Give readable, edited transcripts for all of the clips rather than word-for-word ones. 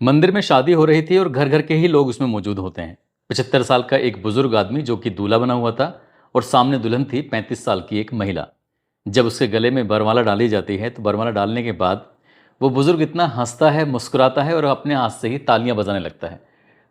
मंदिर में शादी हो रही थी और घर घर के ही लोग उसमें मौजूद होते हैं। 75 साल का एक बुजुर्ग आदमी जो कि दूल्हा बना हुआ था, और सामने दुल्हन थी 35 साल की एक महिला। जब उसके गले में बरमाला डाली जाती है तो बरमाला डालने के बाद वो बुजुर्ग इतना हंसता है, मुस्कुराता है और अपने हाथ से ही तालियां बजाने लगता है।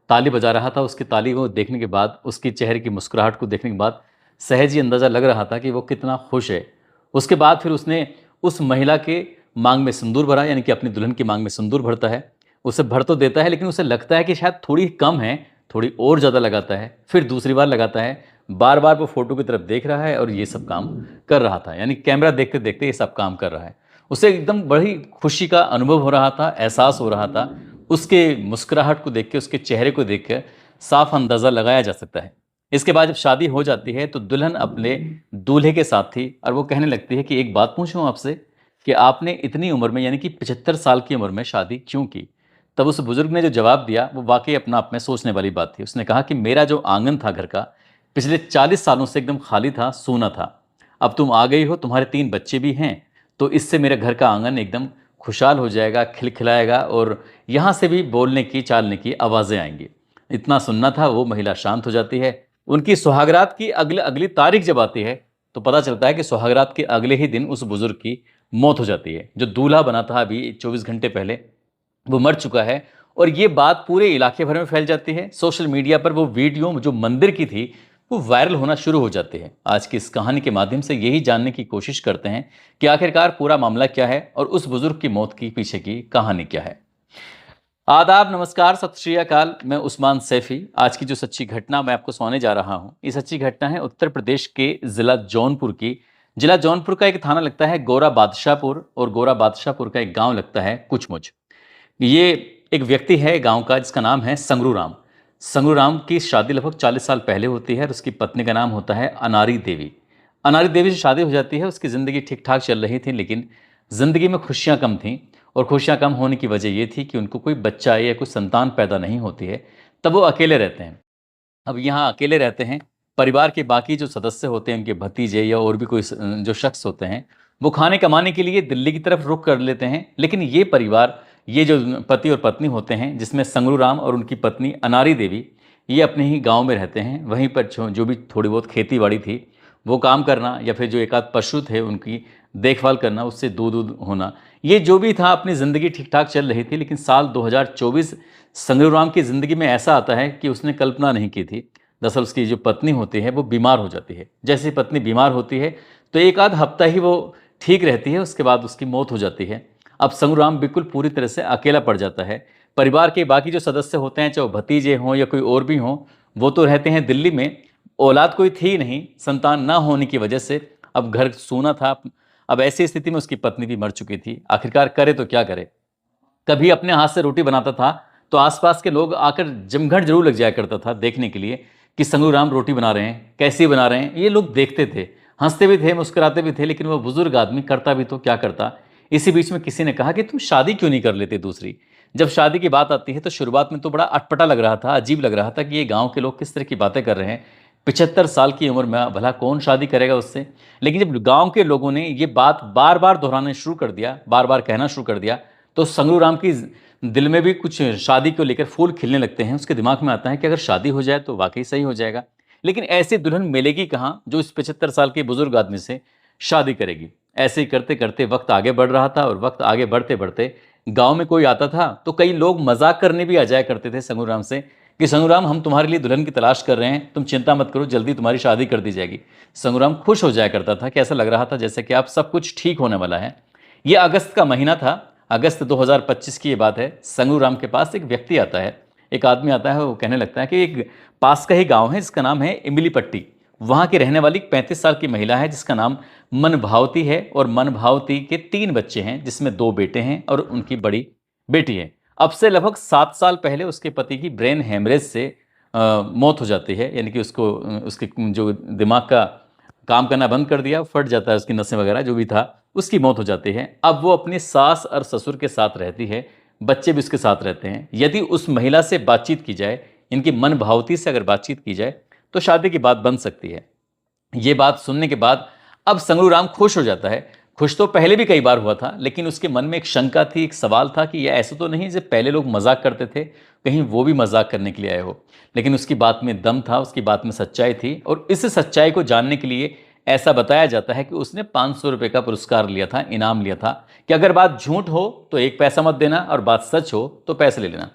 ताली बजा रहा था, उसकी ताली को देखने के बाद, उसकी चेहरे की मुस्कुराहट को देखने के बाद सहज ही अंदाजा लग रहा था कि वो कितना खुश है। उसके बाद फिर उसने उस महिला के मांग में सिंदूर भरा, यानी कि अपनी दुल्हन की मांग में सिंदूर भरता है। उसे भर तो देता है, लेकिन उसे लगता है कि शायद थोड़ी कम है, थोड़ी और ज़्यादा लगाता है। फिर दूसरी बार लगाता है। बार बार वो फोटो की तरफ देख रहा है और ये सब काम कर रहा था, यानी कैमरा देखते देखते ये सब काम कर रहा है। उसे एकदम बड़ी खुशी का अनुभव हो रहा था, एहसास हो रहा था। उसके मुस्कुराहट को देख के, उसके चेहरे को देख कर साफ अंदाज़ा लगाया जा सकता है। इसके बाद जब शादी हो जाती है तो दुल्हन अपने दूल्हे के साथ थी और वो कहने लगती है कि एक बात पूछूं आपसे, कि आपने इतनी उम्र में, यानी कि 75 साल की उम्र में शादी क्यों की? तब उस बुजुर्ग ने जो जवाब दिया वो वाकई अपना आप में सोचने वाली बात थी। उसने कहा कि मेरा जो आंगन था घर का, पिछले 40 सालों से एकदम खाली था, सूना था। अब तुम आ गई हो, तुम्हारे 3 बच्चे भी हैं, तो इससे मेरे घर का आंगन एकदम खुशहाल हो जाएगा, खिलखिलाएगा, और यहाँ से भी बोलने की, चालने की आवाज़ें आएंगी। इतना सुनना था, वो महिला शांत हो जाती है। उनकी सुहागरात की अगली अगली तारीख जब आती है तो पता चलता है कि सुहागरात के अगले ही दिन उस बुजुर्ग की मौत हो जाती है। जो दूल्हा बना था अभी 24 घंटे पहले, वो मर चुका है। और ये बात पूरे इलाके भर में फैल जाती है। सोशल मीडिया पर वो वीडियो जो मंदिर की थी वो वायरल होना शुरू हो जाती है। आज की इस कहानी के माध्यम से यही जानने की कोशिश करते हैं कि आखिरकार पूरा मामला क्या है और उस बुजुर्ग की मौत की पीछे की कहानी क्या है। आदाब, नमस्कार, सत श्री अकाल। मैं उस्मान सैफी। आज की जो सच्ची घटना मैं आपको सुनाने जा रहा हूँ, ये सच्ची घटना है उत्तर प्रदेश के जिला जौनपुर की। जिला जौनपुर का एक थाना लगता है गोरा बादशाहपुर, और गोरा बादशाहपुर का एक गांव लगता है कुचमुच। ये एक व्यक्ति है गांव का जिसका नाम है संगरू राम। संगरू राम की शादी लगभग 40 साल पहले होती है और उसकी पत्नी का नाम होता है अनारी देवी। अनारी देवी से शादी हो जाती है। उसकी ज़िंदगी ठीक ठाक चल रही थी, लेकिन ज़िंदगी में खुशियाँ कम थीं। और खुशियाँ कम होने की वजह ये थी कि उनको कोई बच्चा या कोई संतान पैदा नहीं होती है। तब वो अकेले रहते हैं। अब यहाँ अकेले रहते हैं, परिवार के बाकी जो सदस्य होते हैं, उनके भतीजे या और भी कोई जो शख्स होते हैं, वो खाने कमाने के लिए दिल्ली की तरफ रुख कर लेते हैं। लेकिन ये परिवार, ये जो पति और पत्नी होते हैं, जिसमें संगरू राम और उनकी पत्नी अनारी देवी, ये अपने ही गांव में रहते हैं। वहीं पर जो भी थोड़ी बहुत खेती बाड़ी थी वो काम करना, या फिर जो एक आध पशु थे उनकी देखभाल करना, उससे दूध दूध होना, ये जो भी था, अपनी ज़िंदगी ठीक ठाक चल रही थी। लेकिन साल 2024 संगरू राम की ज़िंदगी में ऐसा आता है कि उसने कल्पना नहीं की थी। दरअसल उसकी जो पत्नी होती है वो बीमार हो जाती है। जैसे ही पत्नी बीमार होती है तो एक आध हफ्ता ही वो ठीक रहती है, उसके बाद उसकी मौत हो जाती है। अब संगरू राम बिल्कुल पूरी तरह से अकेला पड़ जाता है। परिवार के बाकी जो सदस्य होते हैं, चाहे वो भतीजे हों या कोई और भी हों, वो तो रहते हैं दिल्ली में। औलाद कोई थी नहीं, संतान ना होने की वजह से अब घर सूना था। अब ऐसी स्थिति में उसकी पत्नी भी मर चुकी थी। आखिरकार करे तो क्या करे। कभी अपने हाथ से रोटी बनाता था तो आसपास के लोग आकर जमघट जरूर लग जाया करता था देखने के लिए कि संगू राम रोटी बना रहे हैं, कैसी बना रहे हैं। ये लोग देखते थे, हंसते भी थे, मुस्कुराते भी थे, लेकिन वो बुजुर्ग आदमी करता भी तो क्या करता। इसी बीच में किसी ने कहा कि तुम शादी क्यों नहीं कर लेते दूसरी। जब शादी की बात आती है तो शुरुआत में तो बड़ा अटपटा लग रहा था, अजीब लग रहा था कि ये गांव के लोग किस तरह की बातें कर रहे हैं। 75 साल की उम्र में भला कौन शादी करेगा उससे। लेकिन जब गांव के लोगों ने ये बात बार बार दोहराना शुरू कर दिया, बार बार कहना शुरू कर दिया, तो संगरू राम की दिल में भी कुछ शादी को लेकर फूल खिलने लगते हैं। उसके दिमाग में आता है कि अगर शादी हो जाए तो वाकई सही हो जाएगा। लेकिन ऐसी दुल्हन मिलेगी कहाँ जो इस 75 साल के बुजुर्ग आदमी से शादी करेगी। ऐसे ही करते करते वक्त आगे बढ़ रहा था, और वक्त आगे बढ़ते बढ़ते गांव में कोई आता था तो कई लोग मजाक करने भी आ जाया करते थे संगू राम से कि संगू राम, हम तुम्हारे लिए दुल्हन की तलाश कर रहे हैं, तुम चिंता मत करो, जल्दी तुम्हारी शादी कर दी जाएगी। संगू राम खुश हो जाया करता था कि ऐसा लग रहा था जैसे कि आप सब कुछ ठीक होने वाला है। ये अगस्त का महीना था, अगस्त 2025 की ये बात है। संगू राम के पास एक व्यक्ति आता है, एक आदमी आता है। वो कहने लगता है कि एक पास का ही गांव है जिसका नाम है इमली पट्टी। वहाँ की रहने वाली 35 साल की महिला है जिसका नाम मनभावती है, और मनभावती के 3 बच्चे हैं जिसमें 2 बेटे हैं और उनकी बड़ी बेटी है। अब से लगभग 7 साल पहले उसके पति की ब्रेन हेमरेज से मौत हो जाती है, यानी कि उसको उसके जो दिमाग का काम करना बंद कर दिया, फट जाता है, उसकी नसें वगैरह जो भी था, उसकी मौत हो जाती है। अब वो अपनी सास और ससुर के साथ रहती है, बच्चे भी उसके साथ रहते हैं। यदि उस महिला से बातचीत की जाए, इनकी मन भावती से अगर बातचीत की जाए तो शादी की बात बन सकती है। ये बात सुनने के बाद अब संगरू राम खुश हो जाता है। खुश तो पहले भी कई बार हुआ था, लेकिन उसके मन में एक शंका थी, एक सवाल था कि ये ऐसा तो नहीं जैसे पहले लोग मजाक करते थे, कहीं वो भी मजाक करने के लिए आए हो। लेकिन उसकी बात में दम था, उसकी बात में सच्चाई थी, और इस सच्चाई को जानने के लिए ऐसा बताया जाता है कि उसने 500 रुपये का पुरस्कार लिया था, इनाम लिया था, कि अगर बात झूठ हो तो 1 पैसा मत देना और बात सच हो तो पैसे ले लेना।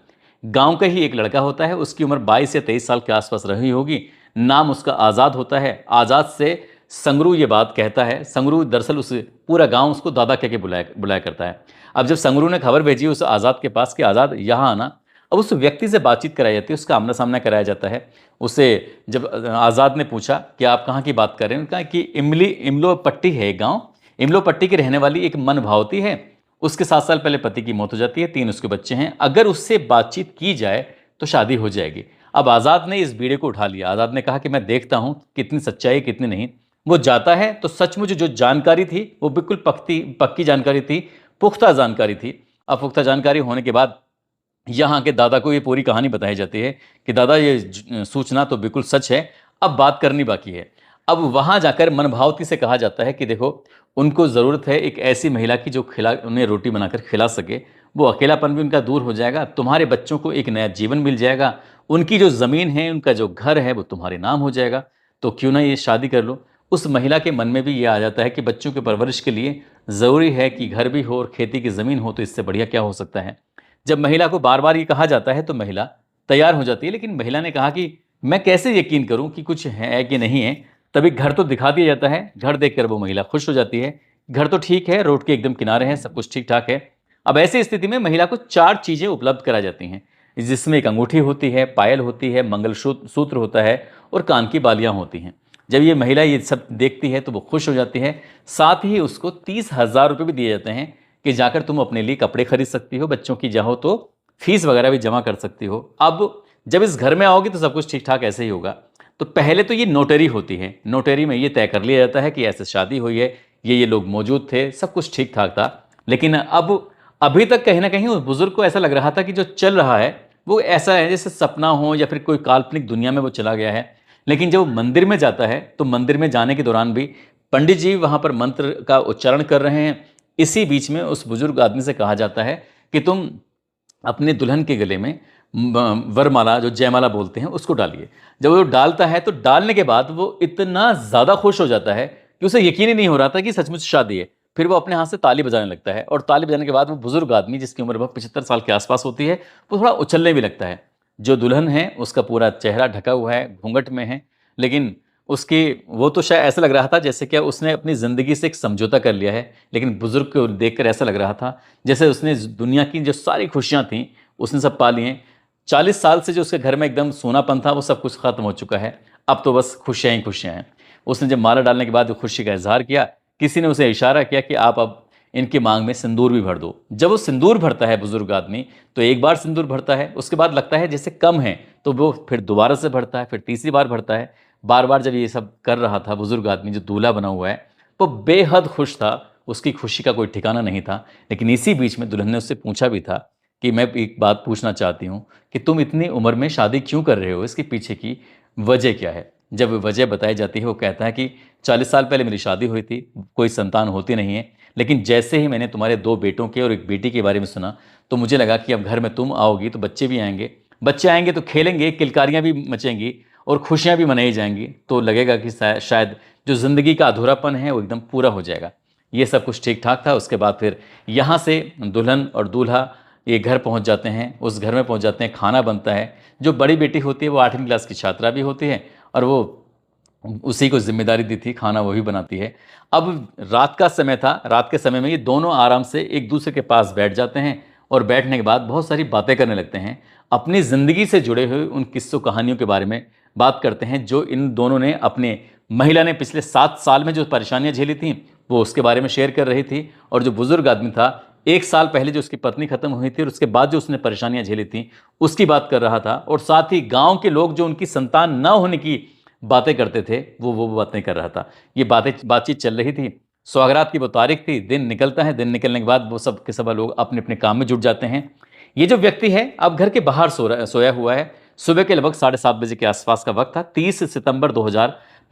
गांव का ही एक लड़का होता है, उसकी उम्र 22 या 23 साल के आसपास रही होगी। नाम उसका आज़ाद होता है। आज़ाद से संगरू ये बात कहता है। संगरू दरअसल उस पूरा गांव उसको दादा कह के बुलाया बुलाया करता है। अब जब संगरू ने खबर भेजी उस आज़ाद के पास कि आज़ाद यहाँ आना, अब उस व्यक्ति से बातचीत कराई जाती है, उसका आमना सामना कराया जाता है। उसे जब आज़ाद ने पूछा कि आप कहाँ की बात कर रहे हैं, उन्होंने कहा कि इमलो पट्टी है एक गाँव, इमलो पट्टी की रहने वाली एक मन भावती है, उसके 7 साल पहले पति की मौत हो जाती है, 3 उसके बच्चे हैं, अगर उससे बातचीत की जाए तो शादी हो जाएगी। अब आज़ाद ने इस बीड़े को उठा लिया। आज़ाद ने कहा कि मैं देखता हूँ कितनी सच्चाई कितनी नहीं। वो जाता है तो सचमुच जो जानकारी थी वो बिल्कुल पक्की जानकारी थी, पुख्ता जानकारी थी। अब पुख्ता जानकारी होने के बाद यहाँ के दादा को ये पूरी कहानी बताई जाती है कि दादा ये सूचना तो बिल्कुल सच है, अब बात करनी बाकी है। अब वहाँ जाकर मनभावती से कहा जाता है कि देखो, उनको ज़रूरत है एक ऐसी महिला की जो उन्हें रोटी बनाकर खिला सके। वो अकेलापन भी उनका दूर हो जाएगा, तुम्हारे बच्चों को एक नया जीवन मिल जाएगा, उनकी जो ज़मीन है, उनका जो घर है वो तुम्हारे नाम हो जाएगा, तो क्यों ना ये शादी कर लो। उस महिला के मन में भी ये आ जाता है कि बच्चों के परवरिश के लिए ज़रूरी है कि घर भी हो और खेती की ज़मीन हो, तो इससे बढ़िया क्या हो सकता है। जब महिला को बार बार ये कहा जाता है तो महिला तैयार हो जाती है, लेकिन महिला ने कहा कि मैं कैसे यकीन करूं कि कुछ है कि नहीं है। तभी घर तो दिखा दिया जाता है। घर देखकर वो महिला खुश हो जाती है। घर तो ठीक है, रोड के एकदम किनारे है, सब कुछ ठीक ठाक है। अब ऐसी स्थिति में महिला को 4 चीज़ें उपलब्ध करा जाती हैं, जिसमें एक अंगूठी होती है, पायल होती है, मंगलसूत्र होता है और कान की बालियां होती हैं। जब ये महिला ये सब देखती है तो वो खुश हो जाती है। साथ ही उसको 30,000 रुपये भी दिए जाते हैं कि जाकर तुम अपने लिए कपड़े खरीद सकती हो, बच्चों की चाहो तो फीस वगैरह भी जमा कर सकती हो। अब जब इस घर में आओगी तो सब कुछ ठीक ठाक ऐसे ही होगा। तो पहले तो ये नोटरी होती है। नोटरी में ये तय कर लिया जाता है कि ऐसे शादी हुई है, ये लोग मौजूद थे, सब कुछ ठीक ठाक था। लेकिन अब अभी तक कहीं ना कहीं उस बुजुर्ग को ऐसा लग रहा था कि जो चल रहा है वो ऐसा है जैसे सपना हो या फिर कोई काल्पनिक दुनिया में वो चला गया है। लेकिन जब वो मंदिर में जाता है तो मंदिर में जाने के दौरान भी पंडित जी वहाँ पर मंत्र का उच्चारण कर रहे हैं। इसी बीच में उस बुजुर्ग आदमी से कहा जाता है कि तुम अपने दुल्हन के गले में वरमाला, जो जयमाला बोलते हैं, उसको डालिए। जब वो डालता है तो डालने के बाद वो इतना ज़्यादा खुश हो जाता है कि उसे यकीन ही नहीं हो रहा था कि सचमुच शादी है। फिर वो अपने हाथ से ताली बजाने लगता है, और ताली बजाने के बाद वो बुजुर्ग आदमी, जिसकी उम्र लगभग 75 साल के आसपास होती है, वो थोड़ा उछलने भी लगता है। जो दुल्हन है उसका पूरा चेहरा ढका हुआ है, घूंघट में है, लेकिन उसकी वो तो शायद ऐसा लग रहा था जैसे क्या उसने अपनी ज़िंदगी से एक समझौता कर लिया है। लेकिन बुजुर्ग को देखकर ऐसा लग रहा था जैसे उसने दुनिया की जो सारी खुशियाँ थीं उसने सब पा ली हैं। 40 साल से जो उसके घर में एकदम सोनापन था वो सब कुछ खत्म हो चुका है। अब तो बस खुशियाँ ही खुशियाँ हैं। उसने जब माला डालने के बाद खुशी का इजहार किया, किसी ने उसे इशारा किया कि आप अब इनकी मांग में सिंदूर भी भर दो। जब वो सिंदूर भरता है बुजुर्ग आदमी, तो एक बार सिंदूर भरता है, उसके बाद लगता है जैसे कम है, तो वो फिर दोबारा से भरता है, फिर तीसरी बार भरता है। बार बार जब ये सब कर रहा था बुजुर्ग आदमी, जो दूल्हा बना हुआ है, वो बेहद खुश था। उसकी खुशी का कोई ठिकाना नहीं था। लेकिन इसी बीच में दुल्हन ने उससे पूछा भी था कि मैं एक बात पूछना चाहती हूँ कि तुम इतनी उम्र में शादी क्यों कर रहे हो, इसके पीछे की वजह क्या है। जब वजह बताई जाती है, वो कहता है कि 40 साल पहले मेरी शादी हुई थी, कोई संतान होती नहीं है, लेकिन जैसे ही मैंने तुम्हारे 2 बेटों के और एक बेटी के बारे में सुना, तो मुझे लगा कि अब घर में तुम आओगी तो बच्चे भी आएंगे, बच्चे आएंगे तो खेलेंगे, किलकारियाँ भी मचेंगी और खुशियाँ भी मनाई जाएंगी, तो लगेगा कि शायद जो ज़िंदगी का अधूरापन है वो एकदम पूरा हो जाएगा। ये सब कुछ ठीक ठाक था। उसके बाद फिर यहाँ से दुल्हन और दूल्हा ये घर पहुँच जाते हैं। उस घर में पहुँच जाते हैं, खाना बनता है। जो बड़ी बेटी होती है वो 8वीं क्लास की छात्रा भी होती है, और वो उसी को जिम्मेदारी दी थी, खाना वही बनाती है। अब रात का समय था। रात के समय में ये दोनों आराम से एक दूसरे के पास बैठ जाते हैं, और बैठने के बाद बहुत सारी बातें करने लगते हैं। अपनी ज़िंदगी से जुड़े हुए उन किस्सों कहानियों के बारे में बात करते हैं, जो इन दोनों ने अपने महिला ने पिछले 7 साल में जो परेशानियां झेली थी वो उसके बारे में शेयर कर रही थी। और जो बुजुर्ग आदमी था, 1 साल पहले जो उसकी पत्नी खत्म हुई थी और उसके बाद जो उसने परेशानियां झेली थी उसकी बात कर रहा था। और साथ ही गाँव के लोग जो उनकी संतान न होने की बातें करते थे वो बातें कर रहा था। ये बातचीत चल रही थी। सौगात की वो तारीख थी। दिन निकलता है। दिन निकलने के बाद वो सब के सब लोग अपने अपने काम में जुट जाते हैं। ये जो व्यक्ति है अब घर के बाहर सोया हुआ है। सुबह के लगभग 7:30 बजे के आसपास का वक्त था। 30 सितंबर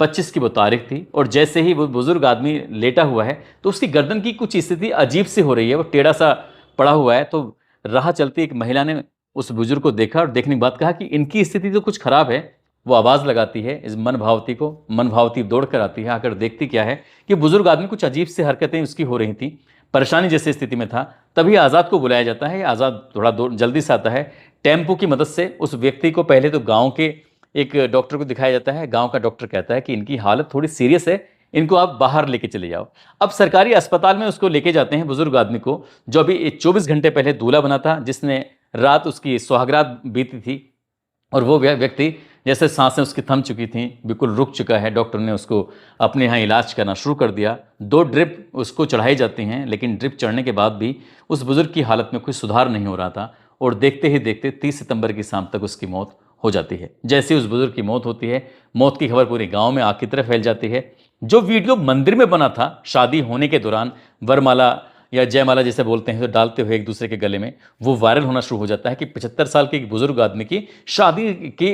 25 की वो तारीख थी और जैसे ही वो बुजुर्ग आदमी लेटा हुआ है तो उसकी गर्दन की कुछ स्थिति अजीब सी हो रही है, वो टेढ़ा सा पड़ा हुआ है। तो राह चलती एक महिला ने उस बुजुर्ग को देखा और देखने के बाद कहा कि इनकी स्थिति तो कुछ खराब है। वो आवाज़ लगाती है इस मन भावती को, मन भावती दौड़ कर आती है, आकर देखती क्या है कि बुजुर्ग आदमी कुछ अजीब सी हरकतें उसकी हो रही थी, परेशानी जैसी स्थिति में था। तभी आज़ाद को बुलाया जाता है। आज़ाद थोड़ा जल्दी से आता है, टेम्पो की मदद से उस व्यक्ति को पहले तो गांव के एक डॉक्टर को दिखाया जाता है। गांव का डॉक्टर कहता है कि इनकी हालत थोड़ी सीरियस है, इनको आप बाहर लेके चले जाओ। अब सरकारी अस्पताल में उसको लेके जाते हैं बुजुर्ग आदमी को, जो अभी 24 घंटे पहले दूल्हा बना था, जिसने रात उसकी सुहागरात बीती थी। और वो व्यक्ति जैसे सांसें उसकी थम चुकी थीं, बिल्कुल रुक चुका है। डॉक्टर ने उसको अपने यहाँ इलाज करना शुरू कर दिया। 2 ड्रिप उसको चढ़ाई जाती हैं, लेकिन ड्रिप चढ़ने के बाद भी उस बुजुर्ग की हालत में कोई सुधार नहीं हो रहा था और देखते ही देखते 30 सितंबर की शाम तक उसकी मौत हो जाती है। जैसे ही उस बुजुर्ग की मौत होती है, मौत की खबर पूरे गांव में आग की तरह फैल जाती है। जो वीडियो मंदिर में बना था शादी होने के दौरान, वरमाला या जयमाला जैसे बोलते हैं तो डालते हुए एक दूसरे के गले में, वो वायरल होना शुरू हो जाता है कि 75 साल के एक बुजुर्ग आदमी की शादी के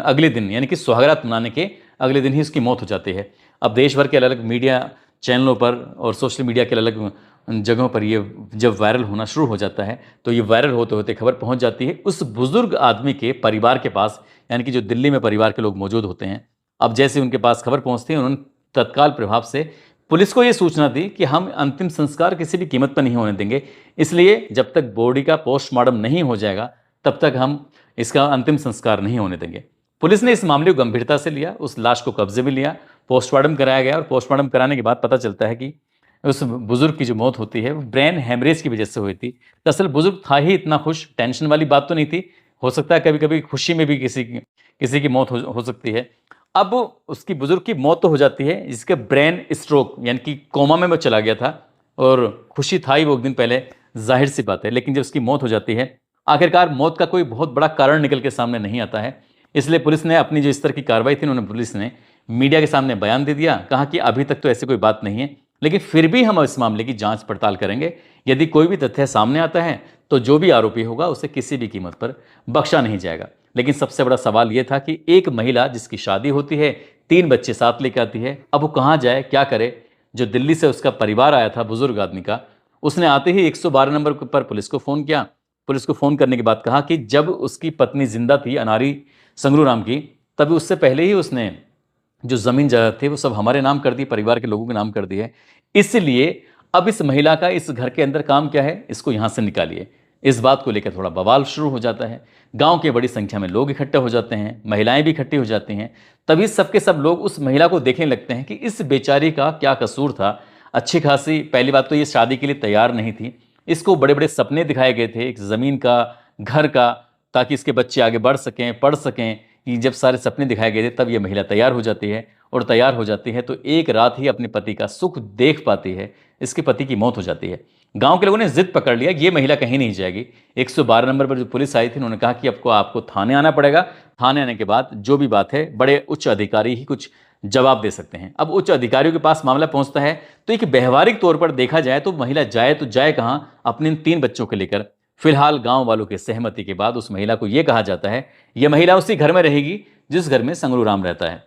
अगले दिन, यानी कि सुहागरात मनाने के अगले दिन ही उसकी मौत हो जाती है। अब देश भर के अलग अलग मीडिया चैनलों पर और सोशल मीडिया के अलग अलग जगहों पर ये जब वायरल होना शुरू हो जाता है तो ये वायरल होते होते खबर पहुंच जाती है उस बुजुर्ग आदमी के परिवार के पास, यानी कि जो दिल्ली में परिवार के लोग मौजूद होते हैं। अब जैसे उनके पास खबर पहुंचती है, उन्होंने तत्काल प्रभाव से पुलिस को ये सूचना दी कि हम अंतिम संस्कार किसी भी कीमत पर नहीं होने देंगे, इसलिए जब तक बॉडी का पोस्टमार्टम नहीं हो जाएगा तब तक हम इसका अंतिम संस्कार नहीं होने देंगे। पुलिस ने इस मामले को गंभीरता से लिया, उस लाश को कब्जे में लिया, पोस्टमार्टम कराया गया और पोस्टमार्टम कराने के बाद पता चलता है कि उस बुजुर्ग की जो मौत होती है वो ब्रेन हेमरेज की वजह से हुई थी। दरअसल बुजुर्ग था ही इतना खुश, टेंशन वाली बात तो नहीं थी। हो सकता है कभी कभी खुशी में भी किसी की मौत हो सकती है। अब उसकी बुजुर्ग की मौत तो हो जाती है, जिसके ब्रेन स्ट्रोक यानी कि कोमा में वो चला गया था और खुशी था ही वो एक दिन पहले, जाहिर सी बात है। लेकिन जब उसकी मौत हो जाती है, आखिरकार मौत का कोई बहुत बड़ा कारण निकल के सामने नहीं आता है। इसलिए पुलिस ने अपनी जो स्तर की कार्रवाई थी, उन्होंने पुलिस ने मीडिया के सामने बयान दे दिया, कहा कि अभी तक तो ऐसी कोई बात नहीं है, लेकिन फिर भी हम इस मामले की जांच पड़ताल करेंगे। यदि कोई भी तथ्य सामने आता है तो जो भी आरोपी होगा उसे किसी भी कीमत पर बख्शा नहीं जाएगा। लेकिन सबसे बड़ा सवाल यह था कि एक महिला जिसकी शादी होती है, 3 बच्चे साथ लेकर आती है, अब वो कहाँ जाए, क्या करे। जो दिल्ली से उसका परिवार आया था बुजुर्ग आदमी का, उसने आते ही 112 नंबर पर पुलिस को फ़ोन किया। पुलिस को फ़ोन करने के बाद कहा कि जब उसकी पत्नी जिंदा थी, अनारी संगरूराम की, तभी उससे पहले ही उसने जो ज़मीन जायदाद थे वो सब हमारे नाम कर दी, परिवार के लोगों के नाम कर दी है। इसलिए अब इस महिला का इस घर के अंदर काम क्या है, इसको यहाँ से निकालिए। इस बात को लेकर थोड़ा बवाल शुरू हो जाता है। गांव के बड़ी संख्या में लोग इकट्ठे हो जाते हैं, महिलाएं भी इकट्ठी हो जाती हैं। तभी सबके सब लोग उस महिला को देखने लगते हैं कि इस बेचारी का क्या कसूर था। अच्छी खासी, पहली बात तो ये शादी के लिए तैयार नहीं थी, इसको बड़े बड़े सपने दिखाए गए थे, एक ज़मीन का, घर का, ताकि इसके बच्चे आगे बढ़ सकें, पढ़ सकें। ये जब सारे सपने दिखाए गए थे तब ये महिला तैयार हो जाती है, और तैयार हो जाती है तो एक रात ही अपने पति का सुख देख पाती है, इसके पति की मौत हो जाती है। गांव के लोगों ने जिद पकड़ लिया कि ये महिला कहीं नहीं जाएगी। 112 नंबर पर जो पुलिस आई थी, उन्होंने कहा कि आपको थाने आना पड़ेगा। थाने आने के बाद जो भी बात है बड़े उच्च अधिकारी ही कुछ जवाब दे सकते हैं। अब उच्च अधिकारियों के पास मामला पहुंचता है तो एक व्यवहारिक तौर पर देखा जाए तो महिला जाए तो जाए कहां, अपने इन 3 बच्चों को लेकर। फिलहाल गांव वालों की सहमति के बाद उस महिला को यह कहा जाता है यह महिला उसी घर में रहेगी जिस घर में संगरूराम रहता है।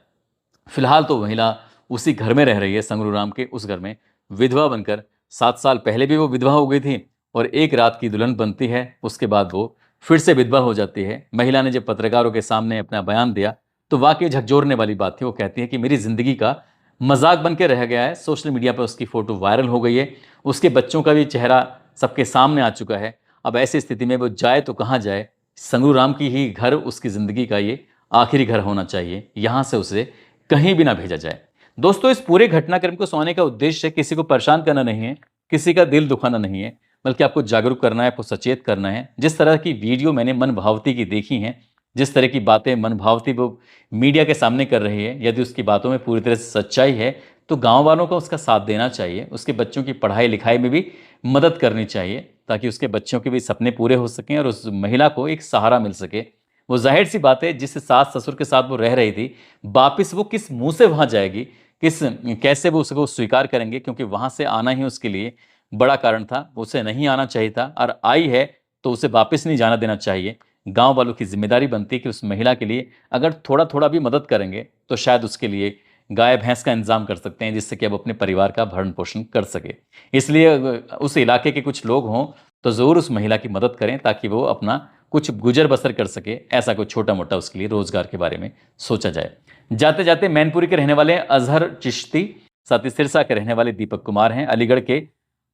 फिलहाल तो महिला उसी घर में रह रही है, संगरूराम के उस घर में, विधवा बनकर। 7 साल पहले भी वो विधवा हो गई थी और एक रात की दुल्हन बनती है, उसके बाद वो फिर से विधवा हो जाती है। महिला ने जब पत्रकारों के सामने अपना बयान दिया तो वाकई झकझोरने वाली बात थी। वो कहती है कि मेरी ज़िंदगी का मजाक बन के रह गया है। सोशल मीडिया पर उसकी फ़ोटो वायरल हो गई है, उसके बच्चों का भी चेहरा सबके सामने आ चुका है। अब ऐसी स्थिति में वो जाए तो कहाँ जाए। संगरूराम की ही घर उसकी ज़िंदगी का ये आखिरी घर होना चाहिए, यहाँ से उसे कहीं भी ना भेजा जाए। दोस्तों, इस पूरे घटनाक्रम को सुनाने का उद्देश्य किसी को परेशान करना नहीं है, किसी का दिल दुखाना नहीं है, बल्कि आपको जागरूक करना है, आपको सचेत करना है। जिस तरह की वीडियो मैंने मन भावती की देखी हैं, जिस तरह की बातें मन भावती वो मीडिया के सामने कर रही है, यदि उसकी बातों में पूरी तरह से सच्चाई है तो गांव वालों को उसका साथ देना चाहिए, उसके बच्चों की पढ़ाई लिखाई में भी मदद करनी चाहिए, ताकि उसके बच्चों के भी सपने पूरे हो सकें और उस महिला को एक सहारा मिल सके। वो जाहिर सी बात है, जिस सास ससुर के साथ वो रह रही थी, वापिस वो किस मुंह से वहाँ जाएगी, कैसे वो उसको स्वीकार करेंगे, क्योंकि वहाँ से आना ही उसके लिए बड़ा कारण था। उसे नहीं आना चाहिए था, और आई है तो उसे वापस नहीं जाना देना चाहिए। गांव वालों की जिम्मेदारी बनती है कि उस महिला के लिए अगर थोड़ा थोड़ा भी मदद करेंगे तो शायद उसके लिए गाय भैंस का इंतजाम कर सकते हैं, जिससे कि आप अपने परिवार का भरण पोषण कर सके। इसलिए उस इलाके के कुछ लोग हों तो ज़रूर उस महिला की मदद करें, ताकि वो अपना कुछ गुजर बसर कर सके। ऐसा कोई छोटा मोटा उसके लिए रोजगार के बारे में सोचा जाए। जाते जाते मैनपुरी के रहने वाले अजहर चिश्ती, साथ ही सिरसा के रहने वाले दीपक कुमार हैं, अलीगढ़ के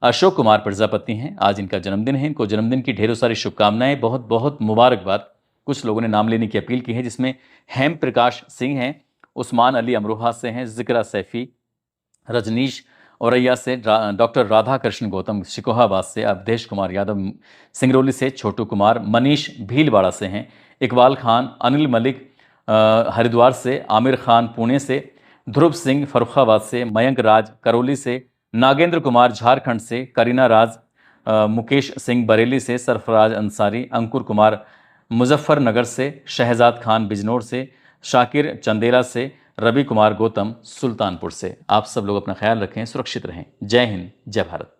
अशोक कुमार प्रजापति हैं। आज इनका जन्मदिन है। इनको जन्मदिन की ढेरों सारी शुभकामनाएं, बहुत बहुत मुबारकबाद। कुछ लोगों ने नाम लेने की अपील की है, जिसमें हेम प्रकाश सिंह हैं, उस्मान अली अमरोहा से हैं, जिक्रा सैफी, रजनीश औरैया से, डॉक्टर राधा कृष्ण गौतम शिकोहाबाद से, अवधेश कुमार यादव सिंगरौली से, छोटू कुमार मनीष भीलवाड़ा से हैं, इकबाल खान, अनिल मलिक हरिद्वार से, आमिर खान पुणे से, ध्रुव सिंह फर्रुखाबाद से, मयंक राज करौली से, नागेंद्र कुमार झारखंड से, करीना राज मुकेश सिंह बरेली से, सरफराज अंसारी, अंकुर कुमार मुजफ्फरनगर से, शहजाद खान बिजनौर से, शाकिर चंदेला से, रवि कुमार गौतम सुल्तानपुर से। आप सब लोग अपना ख्याल रखें, सुरक्षित रहें। जय हिंद, जय भारत।